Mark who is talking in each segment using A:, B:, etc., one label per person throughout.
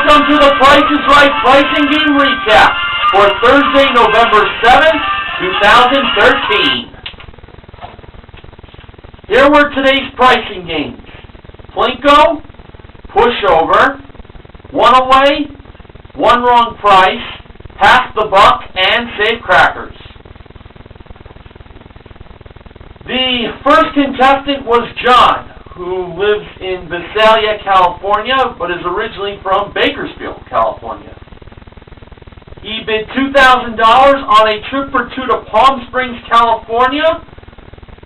A: Welcome to the Price is Right Pricing Game Recap for Thursday, November 7th, 2013. Here were today's pricing games. Plinko, Pushover, One Away, One Wrong Price, Pass the Buck, and Save Crackers. The first contestant was John, who lives in Visalia, California, but is originally from Bakersfield, California. He bid $2,000 on a trip for two to Palm Springs, California,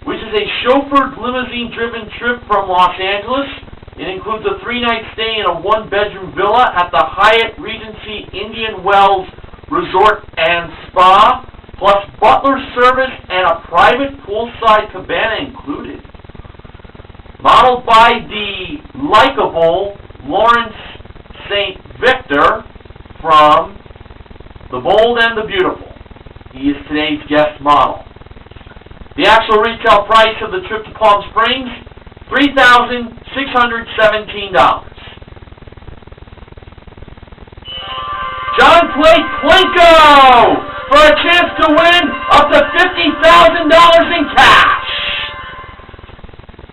A: which is a chauffeured limousine-driven trip from Los Angeles. It includes a 3-night stay in a 1-bedroom villa at the Hyatt Regency Indian Wells Resort and Spa, plus butler service and a private poolside cabana included. Modeled by the Likeable Lawrence St. from The Bold and the Beautiful. He is today's guest model. The actual retail price of the trip to Palm Springs, $3,617. John played Plinko for a chance to win up to $50,000 in cash.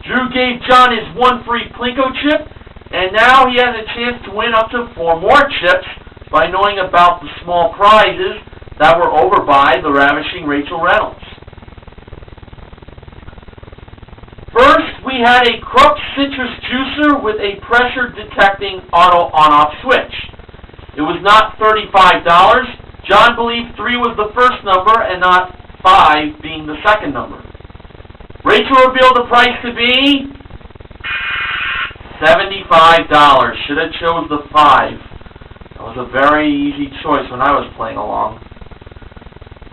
A: Drew gave John his one free Plinko chip, and now he has a chance to win up to 4 more chips by knowing about the small prizes that were over by the Ravishing Rachel Reynolds. First, we had a Crux citrus juicer with a pressure detecting auto on-off switch. It was not $35. John believed 3 was the first number and not 5 being the second number. Rachel revealed the price to be $75. Should have chose the 5. That was a very easy choice when I was playing along.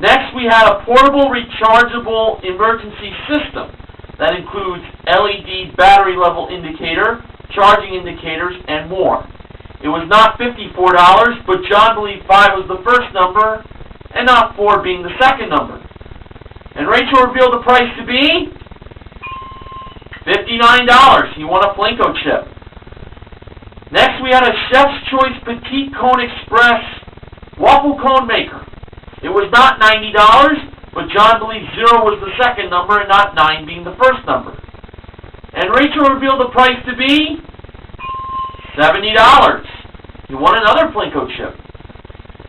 A: Next, we had a portable rechargeable emergency system that includes LED battery level indicator, charging indicators, and more. It was not $54, but John believed 5 was the first number and not 4 being the second number. And Rachel revealed the price to be $59. He won a Plinko chip. Next, we had a Chef's Choice Petite Cone Express waffle cone maker. It was not $90, but John believed 0 was the second number and not 9 being the first number. And Rachel revealed the price to be $70. He won another Plinko chip.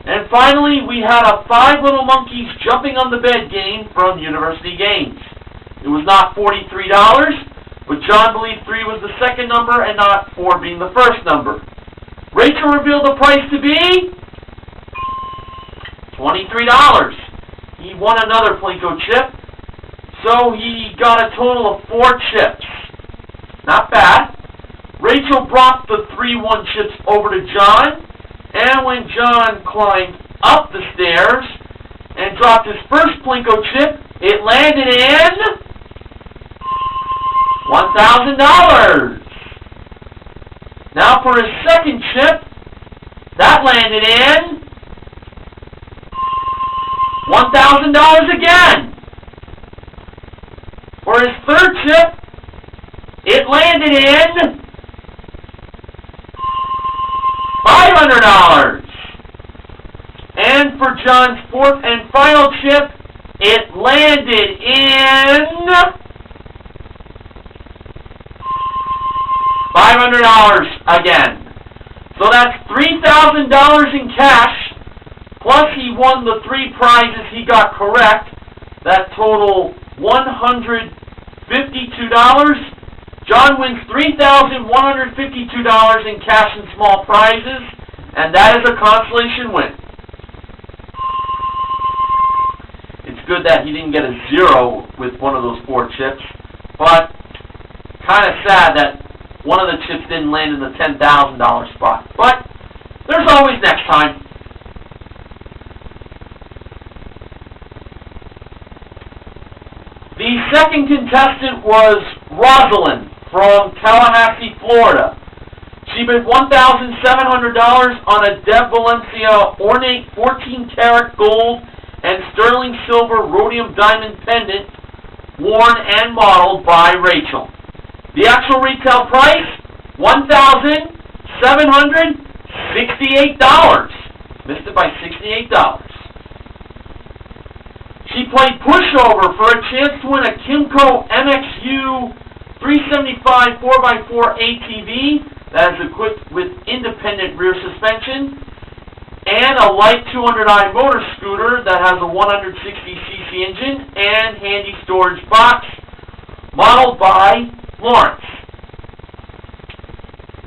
A: And finally, we had a 5 Little Monkeys Jumping on the Bed game from University Games. It was not $43, but John believed 3 was the second number and not 4 being the first number. Rachel revealed the price to be $23. He won another Plinko chip, so he got a total of 4 chips. Not bad. Rachel brought the 3-1 chips over to John, and when John climbed up the stairs and dropped his first Plinko chip, it landed in $1,000. Now for his second chip, that landed in $1,000 again. For his third chip, it landed in $500. And for John's fourth and final chip, it landed in $500 again. So that's $3,000 in cash, plus he won the 3 prizes he got correct. That total $152. John wins $3,152 in cash and small prizes, and that is a consolation win. It's good that he didn't get a 0 with one of those 4 chips, but kind of sad that one of the chips didn't land in the $10,000 spot. But there's always next time. The second contestant was Rosalind from Tallahassee, Florida. She bid $1,700 on a Deb Valencia ornate 14-karat gold and sterling silver rhodium diamond pendant worn and modeled by Rachel. The actual retail price, $1,760. $68. Missed it by $68. She played pushover for a chance to win a Kymco MXU 375 4x4 ATV that is equipped with independent rear suspension and a light 200i motor scooter that has a 160cc engine and handy storage box, modeled by Lawrence.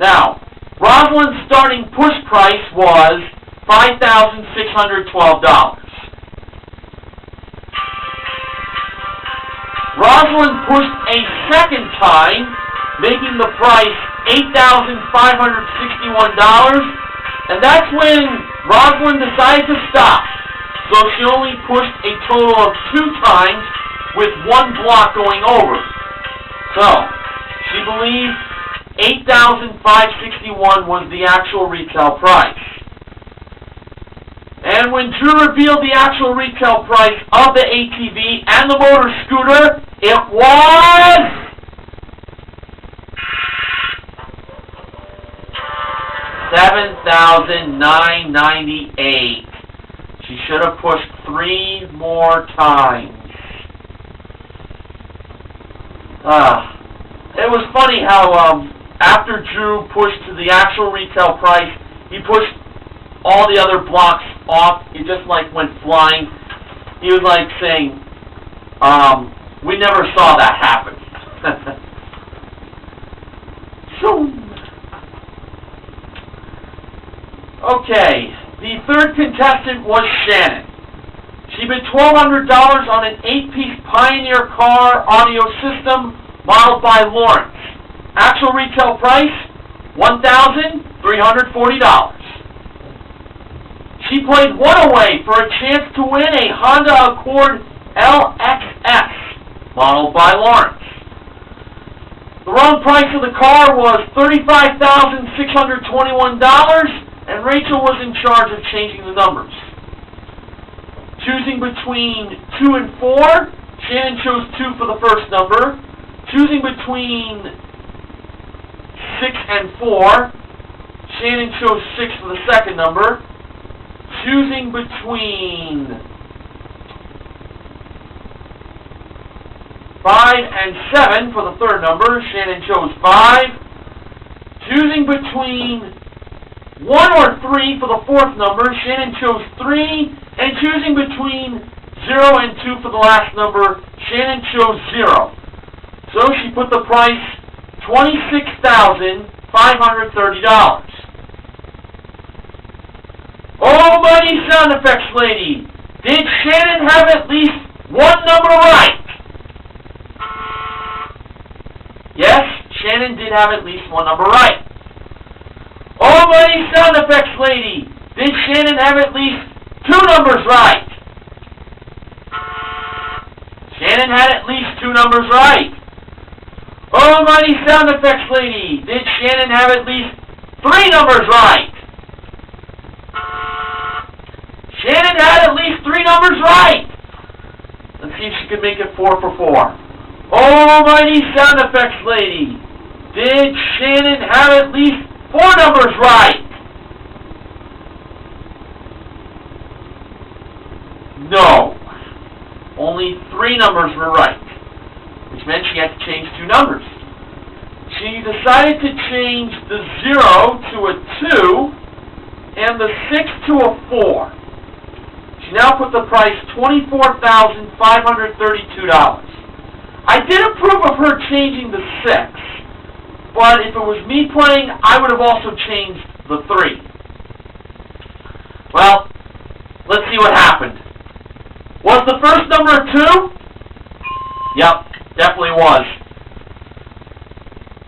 A: Now, Rosalind's starting push price was $5,612. Rosalind pushed a second time, making the price $8,561, and that's when Rosalind decided to stop. So she only pushed a total of 2 times with 1 block going over. So, she believed $8,561 was the actual retail price. And when Drew revealed the actual retail price of the ATV and the motor scooter, it was $7,998. She should have pushed 3 more times. It was funny how after Drew pushed to the actual retail price, he pushed all the other blocks off. It just like went flying. He was like saying, we never saw that happen. Okay, the third contestant was Shannon. She bid $1,200 on an 8-piece Pioneer car audio system modeled by Lawrence. Actual retail price, $1,340. She played one away for a chance to win a Honda Accord LXS, modeled by Lawrence. The wrong price of the car was $35,621, and Rachel was in charge of changing the numbers. Choosing between 2 and 4, Shannon chose 2 for the first number. Choosing between 6 and 4, Shannon chose 6 for the second number. Choosing between 5 and 7 for the third number, Shannon chose 5. Choosing between 1 or 3 for the fourth number, Shannon chose 3. And choosing between 0 and 2 for the last number, Shannon chose 0. So she put the price $26,530. Almighty sound effects lady, did Shannon have at least 1 number right? Yes, Shannon did have at least 1 number right. Almighty sound effects lady, did Shannon have at least 2 numbers right? Shannon had at least 2 numbers right. Almighty sound effects lady, did Shannon have at least 3 numbers right? Shannon had at least 3 numbers right. Let's see if she can make it 4 for 4. Almighty sound effects lady, did Shannon have at least 4 numbers right? No. Only 3 numbers were right, which meant she had to change 2 numbers. She decided to change the 0 to a 2 and the 6 to a 4. She now put the price $24,532. I did approve of her changing the 6, but if it was me playing, I would have also changed the 3. Well, let's see what happened. Was the first number a 2? Yep, definitely was.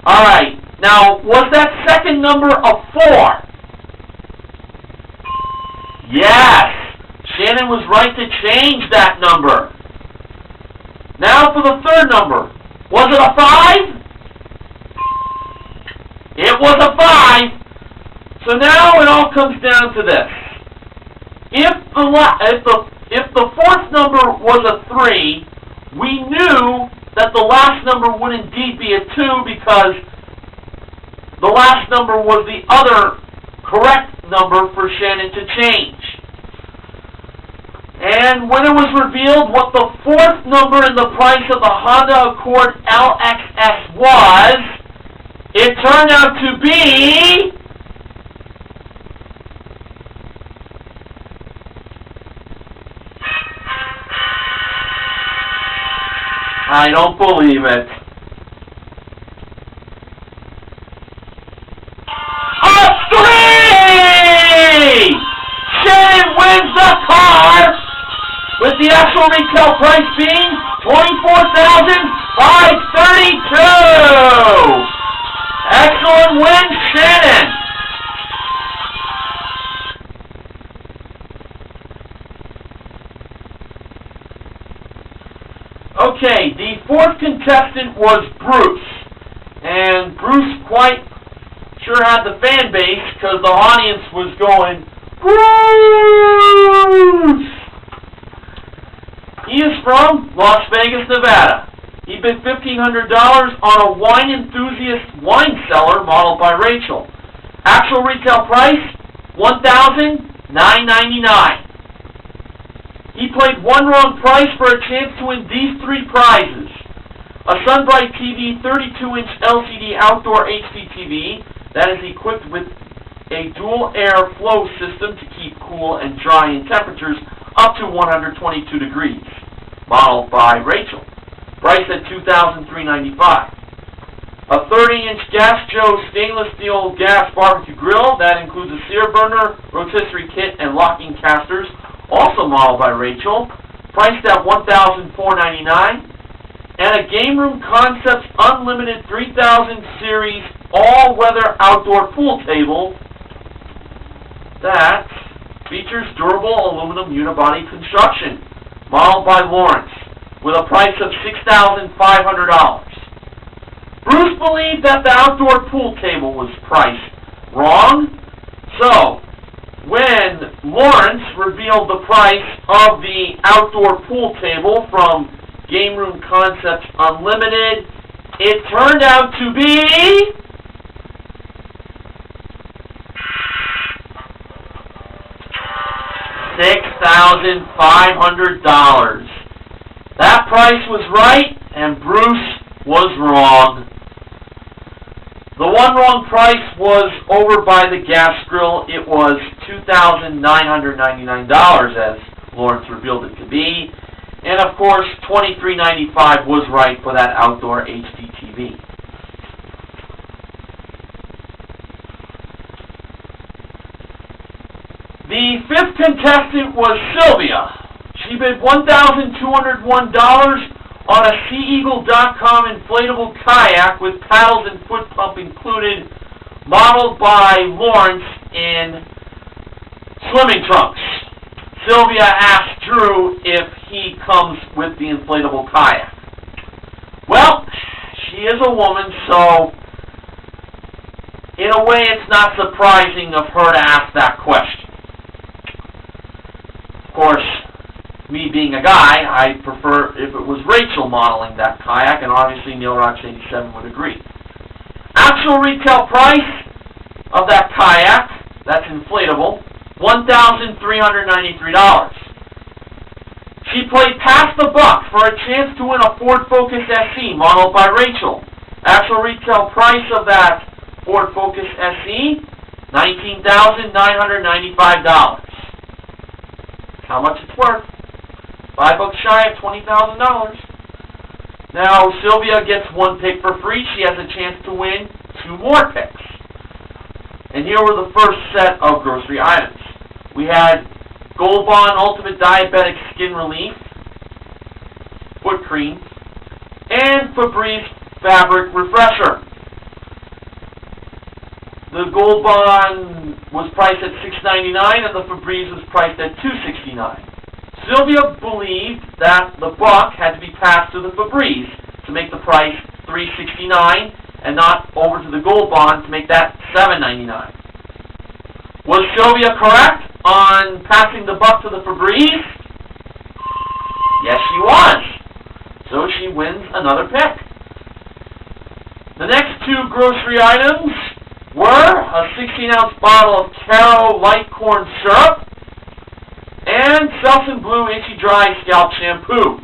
A: Alright, now, was that second number a 4? Yes! Shannon was right to change that number. Now for the third number. Was it a 5? It was a 5. So now it all comes down to this. If the fourth number was a 3, we knew that the last number would indeed be a 2 because the last number was the other correct number for Shannon to change. And when it was revealed what the fourth number in the price of the Honda Accord LXS was, it turned out to be I don't believe it. A 3! Shannon wins the car with the actual retail price being $24,532. Excellent win, Shannon. Okay, the fourth contestant was Bruce. And Bruce quite sure had the fan base because the audience was going, Bruce! He is from Las Vegas, Nevada. He bid $1,500 on a wine enthusiast wine cellar modeled by Rachel. Actual retail price, $1,999. He played one wrong price for a chance to win these three prizes. A SunBriteTV 32-inch LCD outdoor HDTV that is equipped with a dual air flow system to keep cool and dry in temperatures up to 122 degrees, modeled by Rachel. Priced at $2,395. A 30-inch Gas Joe stainless steel gas barbecue grill that includes a sear burner, rotisserie kit, and locking casters, also modeled by Rachel, priced at $1,499. And a Gameroom Concepts Unlimited 3000 series all-weather outdoor pool table that features durable aluminum uni-body construction, modeled by Lawrence, with a price of $6,500. Bruce believed that the outdoor pool table was priced wrong, so when Lawrence revealed the price of the outdoor pool table from Gameroom Concepts Unlimited, it turned out to be $6,500. That price was right, and Bruce was wrong. The one wrong price was over by the gas grill. It was $2,999, as Lawrence revealed it to be. And of course, $2,395 was right for that outdoor HDTV. The fifth contestant was Sylvia. She bid $1,201 on a SeaEagle.com inflatable kayak with paddles and foot pump included, modeled by Lawrence in swimming trunks. Sylvia asked Drew if he comes with the inflatable kayak. Well, she is a woman, so in a way it's not surprising of her to ask that question. Of course, me being a guy, I prefer if it was Rachel modeling that kayak, and obviously Neil Rocks 87 would agree. Actual retail price of that kayak, that's inflatable, $1,393. She played past the buck for a chance to win a Ford Focus SE modeled by Rachel. Actual retail price of that Ford Focus SE, $19,995. How much it's worth? $5 shy of $20,000. Now, Sylvia gets one pick for free. She has a chance to win two more picks. And here were the first set of grocery items. We had Gold Bond Ultimate Diabetic Skin Relief, foot cream, and Febreze Fabric Refresher. The Gold Bond was priced at $6.99 and the Febreze was priced at $2.69. Sylvia believed that the buck had to be passed to the Febreze to make the price $3.69 and not over to the Gold Bond to make that $7.99. Was Sylvia correct on passing the buck to the Febreze? Yes, she was. So she wins another pick. The next two grocery items were a 16-ounce bottle of Caro light corn syrup and Selsun Blue Itchy Dry Scalp Shampoo.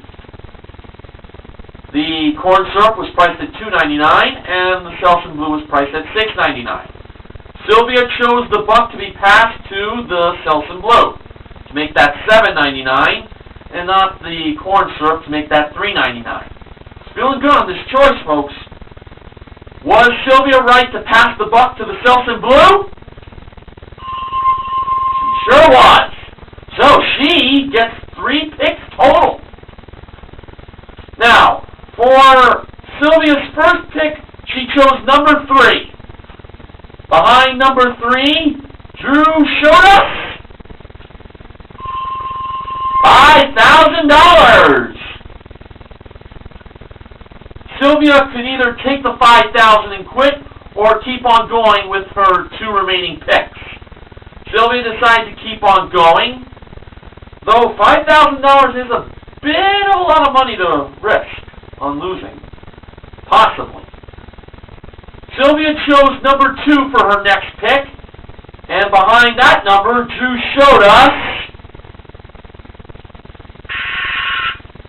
A: The corn syrup was priced at $2.99 and the Selsun Blue was priced at $6.99. Sylvia chose the buck to be passed to the Selsun Blue to make that $7.99 and not the corn syrup to make that $3.99. Feeling good on this choice, folks. Was Sylvia right to pass the buck to the Selsun Blue? She sure was. So she gets 3 picks total. Now, for Sylvia's first pick, she chose number 3. Behind number 3, Drew showed us $5,000. Sylvia could either take the $5,000 and quit or keep on going with her 2 remaining picks. Sylvia decided to keep on going, though $5,000 is a bit of a lot of money to risk on losing. Possibly. Sylvia chose number 2 for her next pick, and behind that number, Drew showed us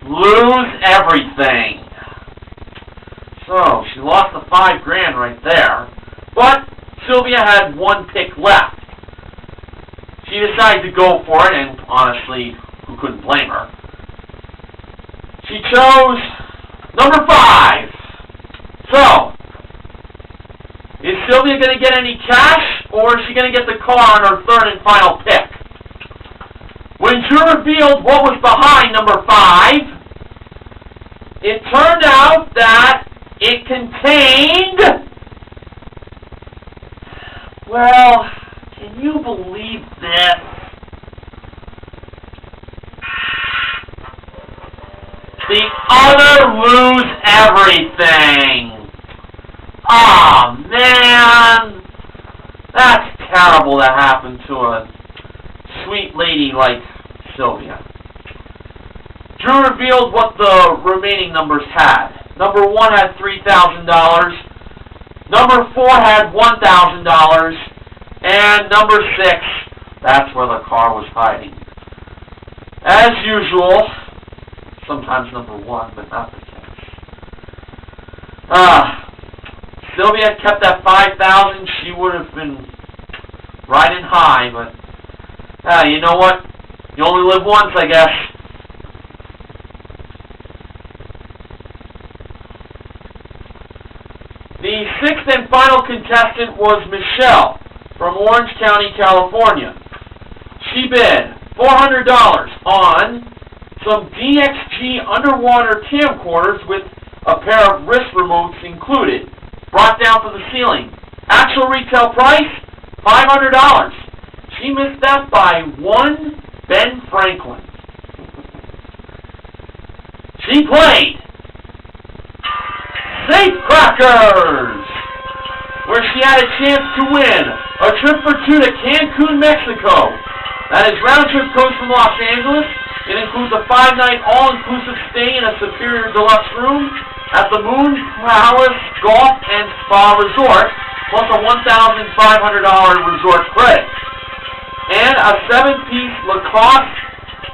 A: lose everything. So, she lost the $5,000 right there, but Sylvia had 1 pick left. She decided to go for it, and honestly, who couldn't blame her? She chose number 5. So, is Sylvia going to get any cash, or is she going to get the car on her 3rd and final pick? When Drew revealed what was behind number 5, it turned out that it contained, well, can you believe this? The other lose everything. Aw, man. That's terrible to happen to a sweet lady like Sylvia. Drew revealed what the remaining numbers had. Number 1 had $3,000. Number 4 had $1,000. And number 6, that's where the car was hiding. As usual, sometimes number 1, but not the case. Sylvia kept that $5,000. She would have been riding high, but you know what? You only live once, I guess. The 6th and final contestant was Michelle from Orange County, California. She bid $400 on some DXG underwater camcorders with a pair of wrist remotes included, brought down from the ceiling. Actual retail price, $500. She missed that by 1 Ben Franklin. She played Safecrackers, where she had a chance to win a trip for 2 to Cancun, Mexico. That is round-trip coach from Los Angeles. It includes a 5-night all-inclusive stay in a superior deluxe room at the Moon Palace Golf and Spa Resort, plus a $1,500 resort credit. And a 7-piece Lacoste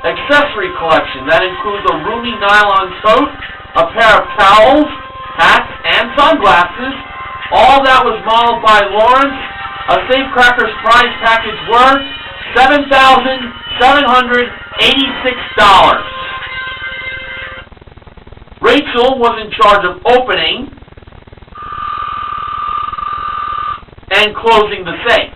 A: accessory collection that includes a roomy nylon tote, a pair of towels, hats, and sunglasses. All that was modeled by Lawrence. A Safecrackers prize package worth $7,786. Rachel was in charge of opening and closing the safe.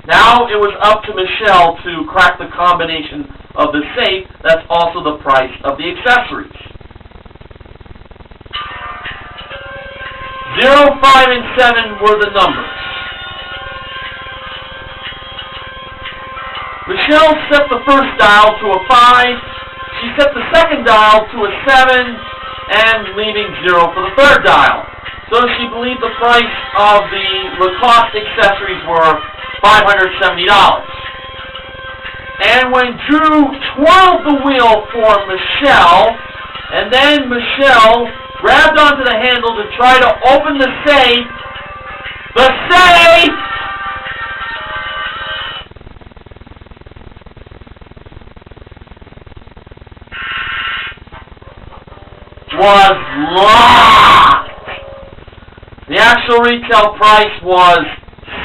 A: Now it was up to Michelle to crack the combination of the safe that's also the price of the accessories. 0, 5, and 7 were the numbers. Michelle set the first dial to a 5, she set the second dial to a 7, and leaving 0 for the third dial. So she believed the price of the Lacoste accessories were $570. And when Drew twirled the wheel for Michelle, and then Michelle grabbed onto the handle to try to open the safe. The safe was locked. The actual retail price was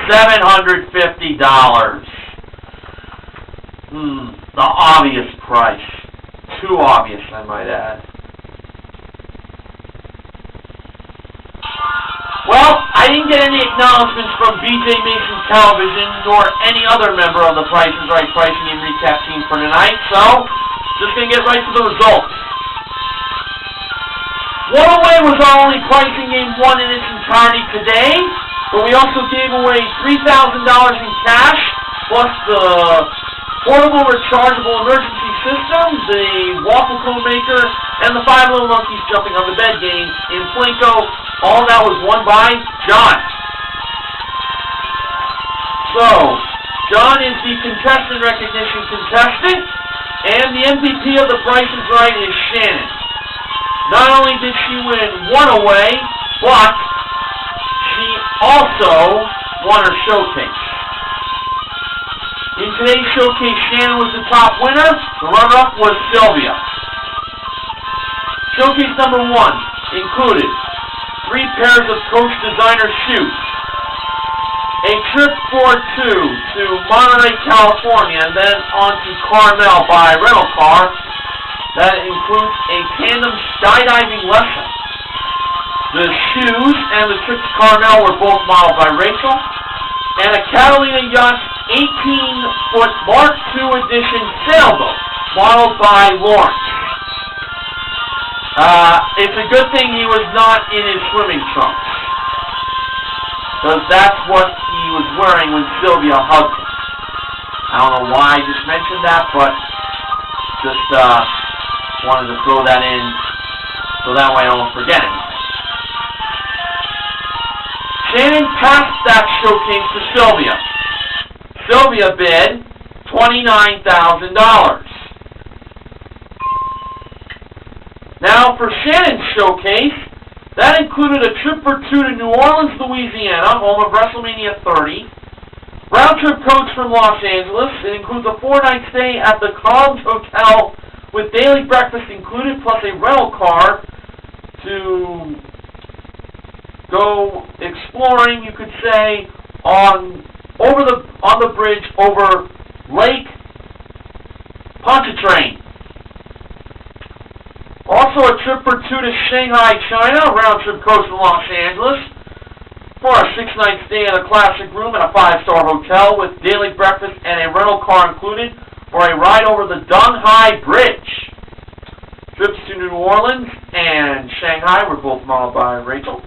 A: $750. The obvious price. Too obvious, I might add. Well, I didn't get any acknowledgments from BJ Mason Television nor any other member of the Price is Right pricing and recap team for tonight, so just going to get right to the results. One Away was our only pricing game won in its entirety today, but we also gave away $3,000 in cash, plus the portable rechargeable emergency system, the waffle cone maker, and the 5 little monkeys jumping on the bed game in Plinko. All that was won by John. So, John is the contestant recognition contestant, and the MVP of the Price is Right is Shannon. Not only did she win one away, but she also won her showcase. In today's showcase, Shannon was the top winner. The runner-up was Sylvia. Showcase number 1 included 3 pairs of Coach designer shoes, a trip for 2 to Monterey, California, and then on to Carmel by rental car. That includes a tandem skydiving lesson. The shoes and the trip to Carmel were both modeled by Rachel, and a Catalina Yacht 18-foot Mark II edition sailboat modeled by Lawrence. It's a good thing he was not in his swimming trunks, because that's what he was wearing when Sylvia hugged him. I don't know why I just mentioned that, but just wanted to throw that in so that way I don't forget it. Shannon passed that showcase to Sylvia. Sylvia bid $29,000. Now for Shannon's showcase, that included a trip for 2 to New Orleans, Louisiana, home of WrestleMania 30. Round trip coach from Los Angeles. It includes a 4-night stay at the College Hotel with daily breakfast included, plus a rental car to go exploring, you could say, on the bridge over Lake Pontchartrain. Also a trip for 2 to Shanghai, China, round trip coach from Los Angeles, for a 6-night stay in a classic room at a 5-star hotel with daily breakfast and a rental car included for a ride over the Donghai Bridge. Trips to New Orleans and Shanghai were both modeled by Rachel.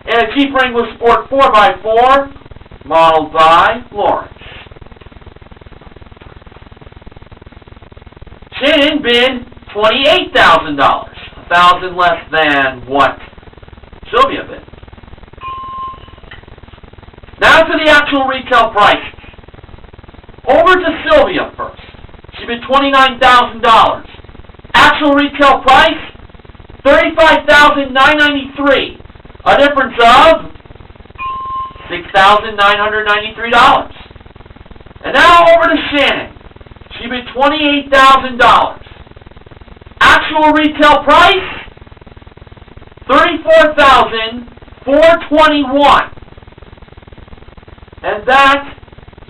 A: And a Jeep Wrangler Sport 4x4 modeled by Lawrence. Shannon bid $28,000, $1,000 less than what Sylvia bid. Now to the actual retail prices. Over to Sylvia first. She bid $29,000. Actual retail price, $35,993. A difference of $6,993. And now over to Shannon. She bid $28,000. Actual retail price, $34,421. And that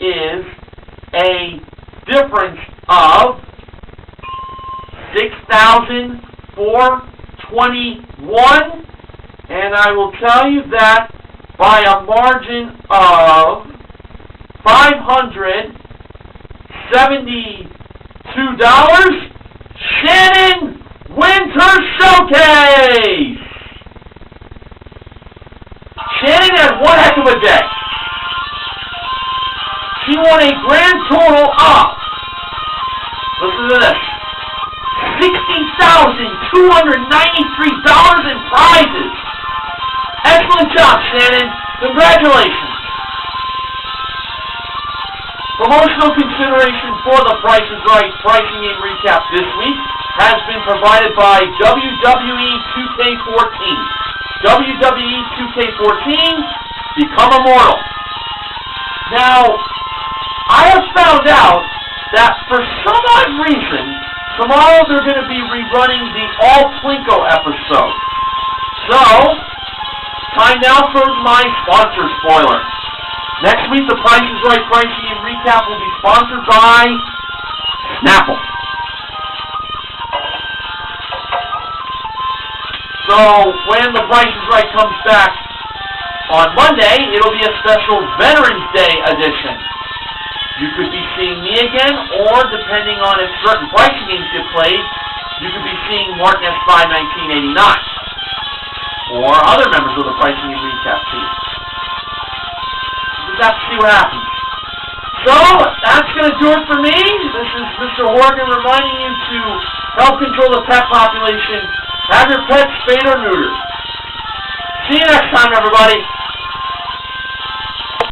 A: is a difference of $6,421, and I will tell you that by a margin of $572, Shannon wins her showcase! Shannon had one heck of a day. She won a grand total of, listen to this, $60,293 in prizes. Excellent job, Shannon. Congratulations. Promotional consideration for the Price is Right pricing game recap this week has been provided by WWE 2K14. WWE 2K14, Become Immortal. Now, I have found out that for some odd reason, tomorrow they're going to be rerunning the All Plinko episode. So, time now for my sponsor spoiler. Next week, the Price is Right pricing and recap will be sponsored by Snapple. So, when the Price is Right comes back on Monday, it'll be a special Veterans Day edition. You could be seeing me again, or depending on if certain pricing games get played, you could be seeing Martin S. 1989, or other members of the pricing and recap team. We'll just have to see what happens. So, that's going to do it for me. This is Mr. Horgan reminding you to help control the pet population. Have your pets spayed or neutered. See you next time, everybody.